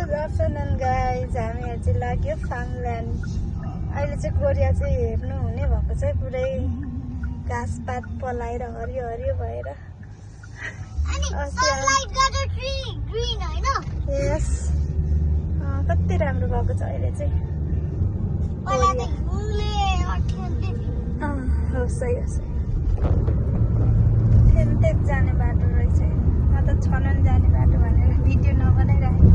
Good afternoon guys, हामीहरू चाहिँ लाग्यो फार्मल्यान्ड। अहिले चाहिँ कोरिया चाहिँ हेर्नु हुने भएको छ पुरै घाँसपात पलाएर हरियो हरियो भएर। यस, कति राम्रो भएको छ अहिले चाहिँ। हो सही हो सही। फेन्टेक जाने बाटो रहेछ, म त छनन जाने बाटो भनेर भिडियो नबनाइरहेको।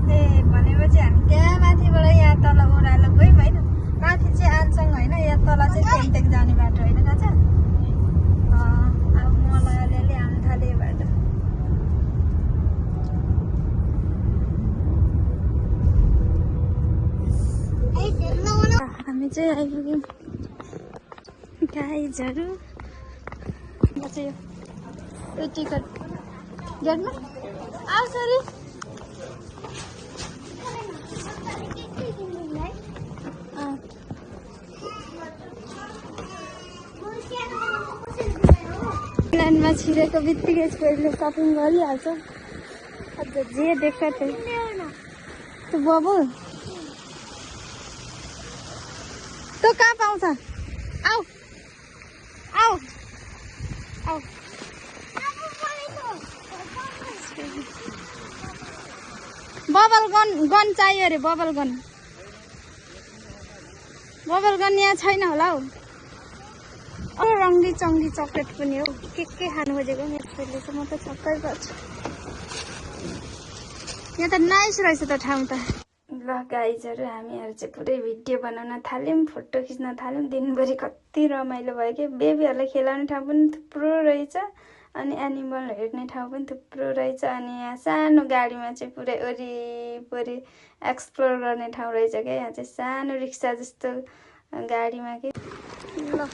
ए भनेपछि हामी त्यहाँ माथिबाट यहाँ तल ओह्रालो गयौँ होइन। माथि चाहिँ आनसँग होइन, यहाँ तल चाहिँ फेन्टेक जाने बाटो होइन काचा। अब मलाई अलिअलि आउनु थाल्यो यो बाटो। हामी चाहिँ आइपुग्यौँ गाइजहरू। म चाहिँ यो टिकट गेटमा आऊ सरी। लाइनमा छिरेको बित्तिकै छोरीले सपिङ गरिहाल्छ। अझ जे देख्छ त्यही। त्यो बबल तँ कहाँ पाउँछ? आऊ आऊ आऊ। बबल गन चाहियो अरे। बबल गन यहाँ छैन होला हौ। रङ्गी चङ्गी चक्लेट पनि हो। के खानु खोजेको मेरो छोरीले चाहिँ। म त छक्कै पर्छु। यहाँ त नाइस रहेछ त ठाउँ त। ल गाइजहरू, हामीहरू चाहिँ पुरै भिडियो बनाउन थाल्यौँ, फोटो खिच्न थाल्यौँ। दिनभरि कति रमाइलो भयो कि। बेबीहरूलाई खेलाउने ठाउँ पनि थुप्रो रहेछ, अनि एनिमल हेर्ने ठाउँ पनि थुप्रो रहेछ। अनि यहाँ सानो गाडीमा चाहिँ पुरै वरिपरि एक्सप्लोर गर्ने ठाउँ रहेछ क्या। यहाँ चाहिँ सानो रिक्सा जस्तो गाडीमा कि। ल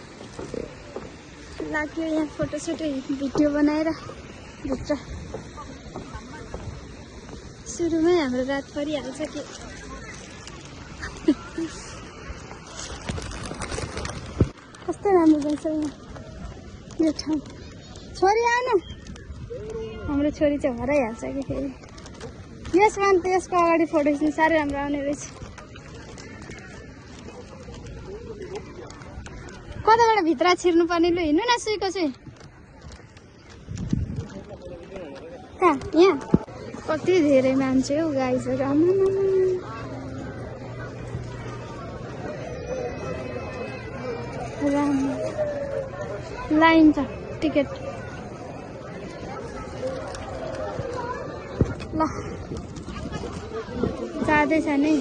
लाग्यो यहाँ फोटोसोटो भिडियो बनाएर भित्र। सुरुमै हाम्रो रात परिहाल्छ कि। कस्तो राम्रो रहेछ यो ठाउँ। छोरी आउनु। हाम्रो छोरी चाहिँ हराइहाल्छ कि फेरि। यसमा त यसको अगाडि फोटो खिच्नु साह्रै राम्रो आउने रहेछ। कताबाट भित्र छिर्नु पर्ने? लु हिँड्नु न सुईको सुई। कहाँ? यहाँ कति धेरै मान्छे हौ गाइजहरू। राम्रो लाइन छ टिकट। ल जाँदैछ नि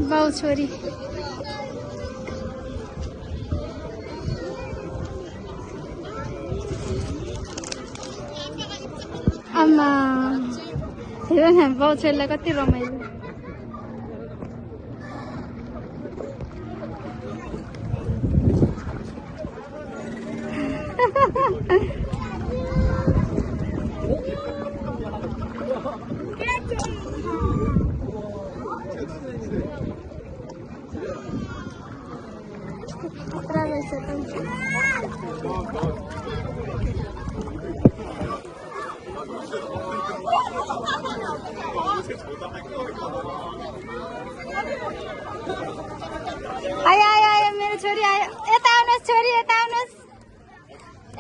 बाउ छोरी। आमा हेर न बाउ छोरीलाई कति रमाइलो। खतरा रहेछ त। आयो मेरो छोरी आयो। यता आउनुहोस् छोरी, यता आउनुहोस्,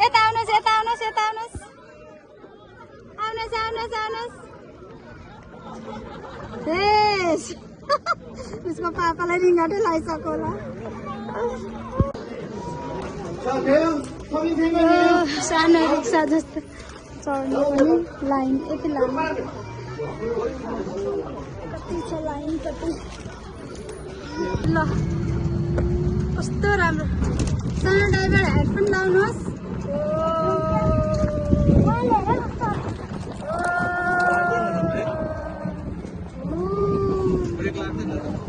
यता आउनुहोस्, यता आउनुहोस्, यता आउनुहोस्, आउनुहोस् आउनुहोस् आउनुहोस्। उसको पापालाई रिङ्गाटै लगाइसक्यो होला। सानो रिक्सा जस्तो चढ्ने पनि लाइन यति लामो। कति छ लाइन कति। ल कस्तो राम्रो। सानो ड्राइभर हेडफोन लाउनुहोस्।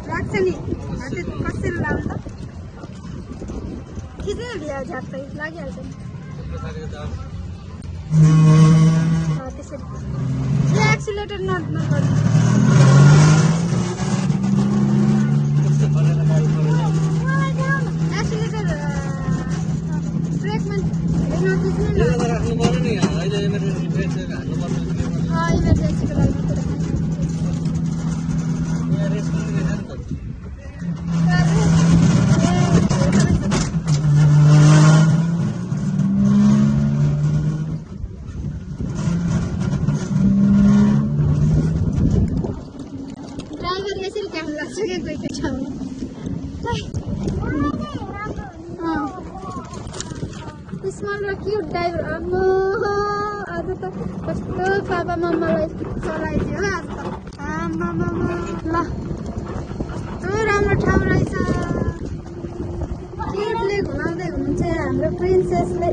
लाग्छ नि कसरी लाउनु त? खिच्नु न भ्या झ्याप्पै लागिहाल्छ नि। त्यसरी एक्सिलेटर नगर्नु। एक्सिलेटर ब्रेकमा नथिच्नु न। नसुके कोही कोही ठाउँमा स्मल र क्युट ड्राइभर आज त कस्तो पापा मम्मालाई चलाइदियो आज त आमामा ल कस्तो राम्रो ठाउँ रहेछ क्युटले घुमाउँदै हुनुहुन्छ हाम्रो प्रिन्सेसले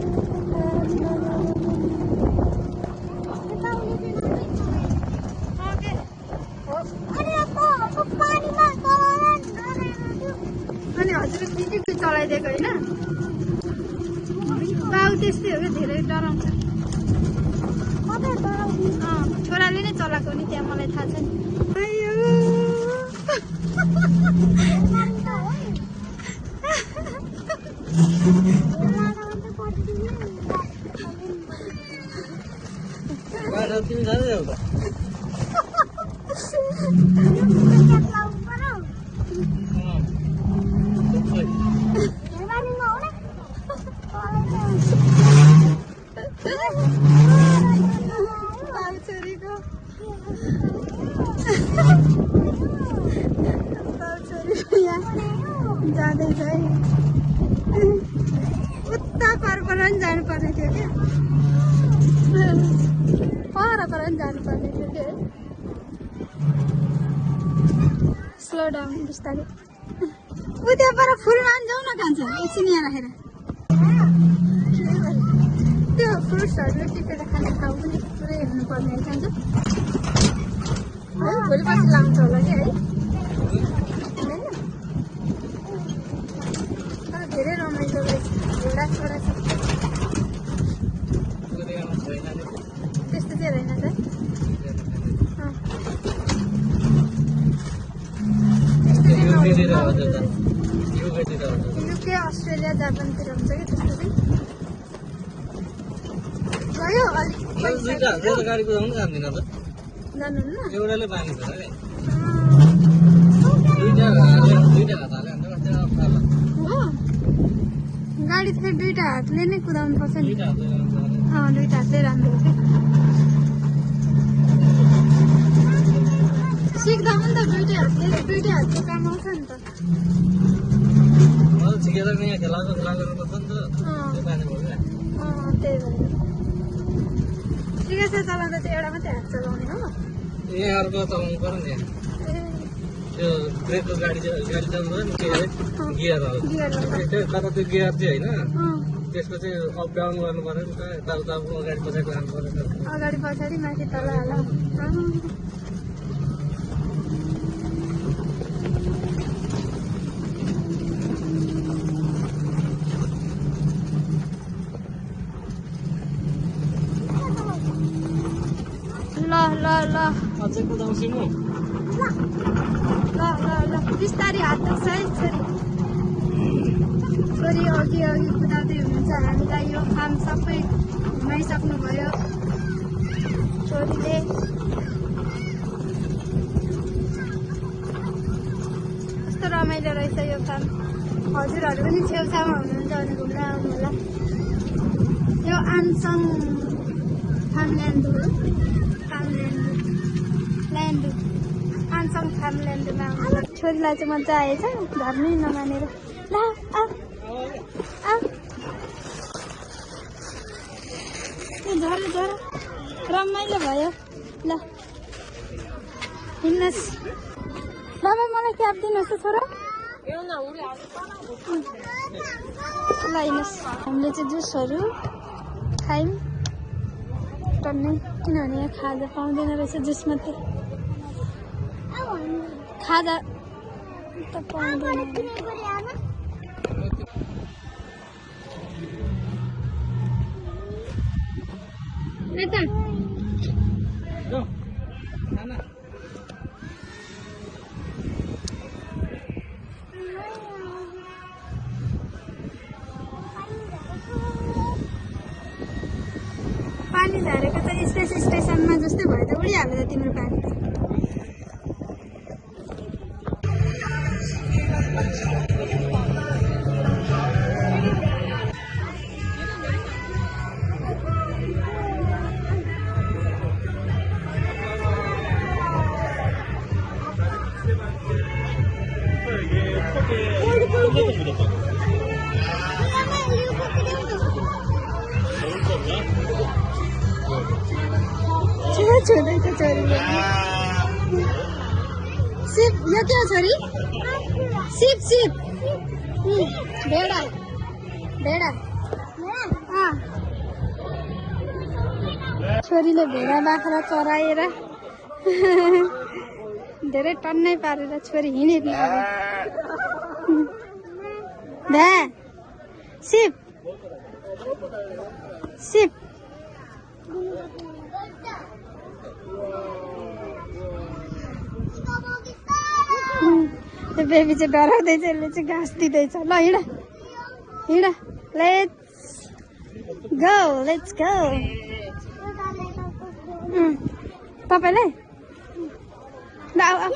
अनि हजुरले बिजुली चलाइदिएको होइन बाउ त्यस्तै हो क्या धेरै डराउँछ छोराले नै चलाएको नि त्यहाँ मलाई थाहा छ नि जाँदैछ है उता पर पनि जानुपर्ने थियो क्या पर पनि जानुपर्ने थियो क्या स्लो डाउन बिस्तारै ऊ त्यहाँ पर फुलमान जाउँ न कान्छ एकछिन यहाँ राखेर त्यो फ्रुट्सहरूले टिपेर खाने ठाउँ पनि पुरै हेर्नुपर्ने खान्छ है भोलि पछि लान्छ होला कि है धेरै रमाइलो रहेछ घोडा छोरा छ त्यस्तो चाहिँ रहेन त युके अस्ट्रेलिया जापानतिर हुन्छ कि त्यस्तो चाहिँ गयो अलिक गाडी कुदाउनु जान्दिनँ त जानुहुन्न एउटाले बानी छ अरे गाडी त फेरि दुईटा हातले नै कुदाउनु पर्छ नि दुईटा दुईटा हातले राम्रो हो सिक्दा पनि त दुईटै हातले काम आउँछ नि त ठिकेर यहाँ खेला गर्नुपर्छ नि त त्यही भएर ठिकै छ चलाउँदा चाहिँ एउटा मात्रै हात चलाउने हो यहाँ अर्को चलाउनु पर्यो नि त्यो ब्रेकको गाडी चलाउँदैन नि के अरे गियर हो तर त्यो गियर चाहिँ होइन त्यसको चाहिँ अप डाउन गर्नु पर्यो नि त यताउता अगाडि पछाडि लानु पर्यो अगाडि पछाडि माथि तल हाल ल अझै कुदाउँछु म ल बिस्तारै हात दुख्छ है छोरी अघि कुदाउँदै हुनुहुन्छ हामीलाई यो फार्म सबै घुमाइसक्नुभयो छोरीले कस्तो रमाइलो रहेछ यो फार्म हजुरहरू पनि छेउछाउमा हुनुहुन्छ भने घुम्न आउनु होला यो आनसङ फार्मल्यान्ड हो आनसङ फार्मल्यान्डमा छोरीलाई चाहिँ मजा आएछ झर्नै नमानेर ल झर रमाइलो भयो ल हिँड्नुहोस् बाबा मलाई क्याब दिनुहोस् त छोरा ल हिँड्नुहोस् हामीले चाहिँ जुसहरू खायौँ टन्नै किनभने यहाँ खाजा पाउँदैन रहेछ जुस मात्रै खाजा त पाउँदैन पानी झरेको त स्टेसनमा जस्तै भयो त उडिहाल्यो त तिम्रो पानी छुँदैछ छोरीले सिप यो के हो छोरी सिप सिप भेडा भेडा छोरीले भेडा बाख्रा चराएर धेरै टन्नै पारेर छोरी हिँडेको भ्या सिप सिप त्यो बेबी चाहिँ डराउँदैछ यसले चाहिँ घाँस दिँदैछ ल हिँड हिँड लेट्स गो तपाईँलाई ल आऊ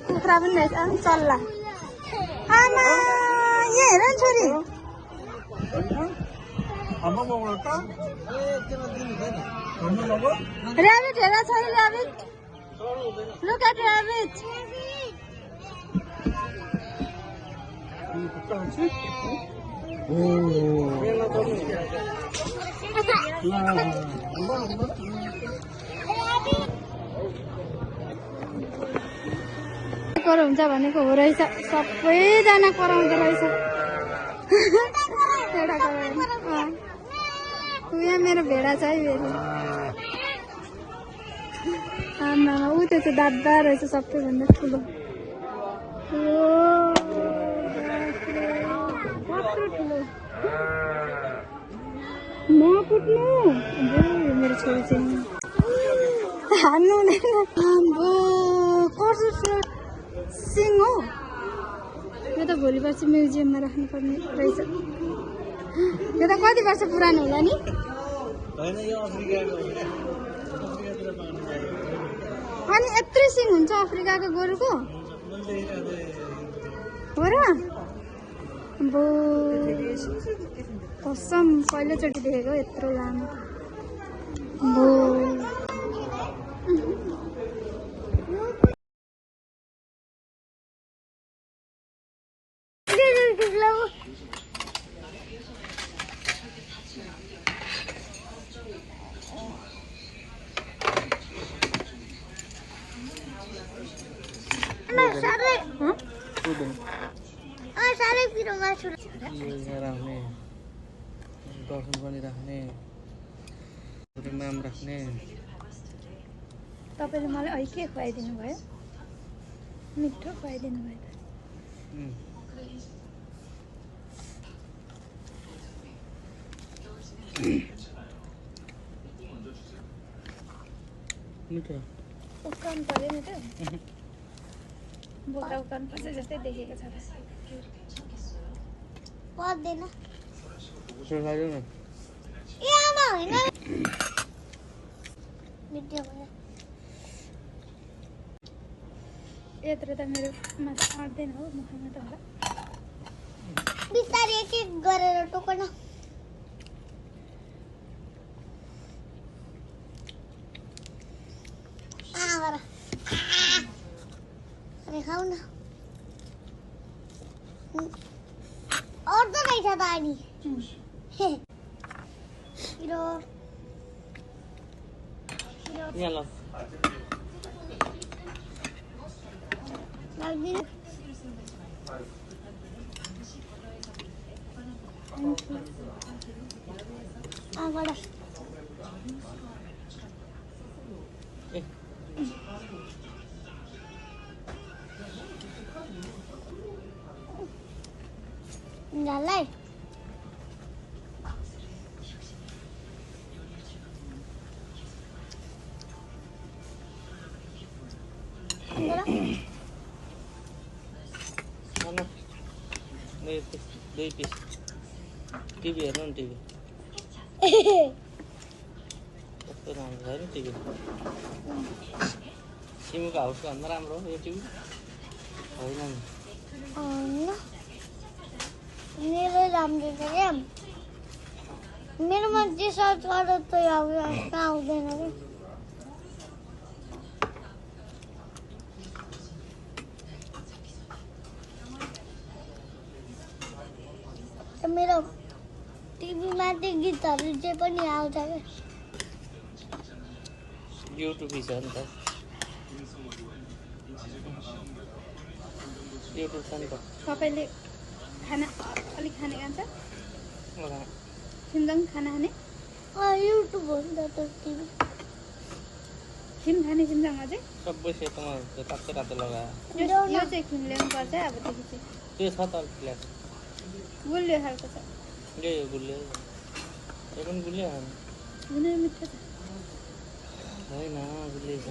कुखुरा पनि रहेछ चल्ला आमा यहाँ हेर नि छोरी ऱ्याबिट हेर छोरी ऱ्याबिट Look at rabbit. कराउँछ भनेको हो रहेछ सबैजना कराउँदो रहेछ यहाँ मेरो भेडा छ है फेरि आमा ऊ त्यो चाहिँ दादा रहेछ सबैभन्दा ठुलो नकुट्नु मेरो छोरी चाहिँ हान्नु हुँदैन कसो सिङ हो यो त भोलि पर्सि म्युजियममा राख्नुपर्ने रहेछ यो त कति वर्ष पुरानो होला नि अनि यत्रै सिङ हुन्छ अफ्रिकाको गोरुको हो र अब कसम पहिलोचोटि देखेको यत्रो लामो दर्शन पनि राख्ने नाम राख्ने तपाईँले मलाई अहिले के खुवाइदिनु भयो मिठो खुवाइदिनु भयो मिठो उकाउनु पर्यो नि त बोक्रा उकाउनु पर्छ जस्तै देखेको छ पर्दैन यत्रो त मेरो माथि आँट्दैन हो मुखमा त होला बिस्तारै एक एक गरेर टोकन अरे खाऊ न अर्धो रहेछ त अनि यहाँ ल Galay. Mana? Nih, pis. TV हेर्नु नि TV. कस्तो राम्रो छ नि TV. सिमुको हाउसको भन्दा राम्रो हो यो TV. होइन नि. मेरो राम्रो छ क्या मेरोमा जे सर्च गर्दा त आउँदैन क्या मेरो टिभीमा त्यो गीतहरू जे पनि आउँछ क्या युट्युब छ नि त युट्युब छ नि त सबैले खाना अलिक खाने खान्छ सिमजङ खाना खाने युट्युब हो नि त टिभी खिम खाने सिमजङ अझै सबै सेतोमा तातो तातो लगायो यो चाहिँ खिम ल्याउनु पर्छ है अबदेखि चाहिँ त्यो छ त फ्ल्याट गुलियो खालको छ यो गुलियो यो पनि गुलियो हुनु मिठो छ होइन गुलियो छ